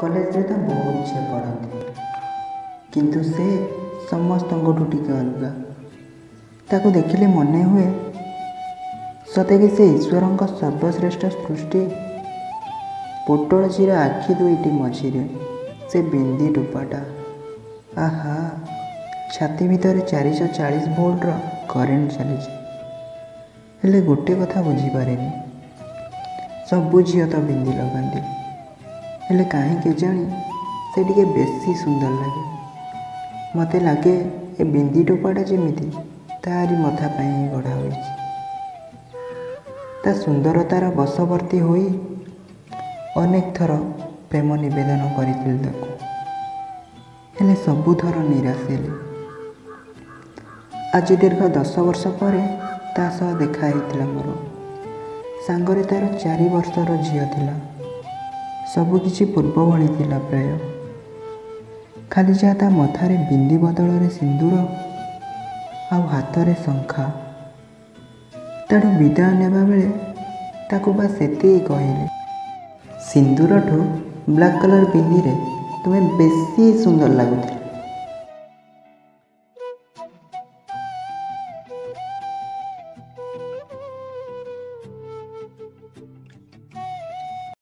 College तो बहुत झील पढ़ती किंतु से समस्त टिके अलगा। ताको देखिले मने हुए सते कि से ईश्वर सर्वश्रेष्ठ सृष्टि। पोटल चिरा आखि दुईटी मझिरे से बिंदी टोपाटा। आहा छाती भितर 440 वोल्टर करेन्ट चली। हेले गोटे कथा बुझीपारे सबु झील तो बिंदी लगाती हेले कहीं केजाणी से टिके बेसी सुंदर लगे। मते लगे ए बिंदी टोपाटा जमीती तारी मथा पाई गढ़ा होईछि। ता सुंदरतार बशवर्ती होई अनेक थर प्रेम निवेदन करथिल ताको, हेले सबुथर निराश हेली। आज दीर्घ 10 वर्ष पर ता सह देखा होइतिला मोर। सांगरे तार 4 वर्षर झील थिला। सबुकिछि पूर्व भली थिला प्राय। खाली जहाँ ता मथारे बिंदी बदल सिंदूर आउ हाथ शंखा। ताठू विदाय नेबा बेले ताकू बा सेती कहले, सिंदूर ठू ब्लैक कलर बिंदी रे तुम्हें बेसी सुंदर लगुଥିଲା।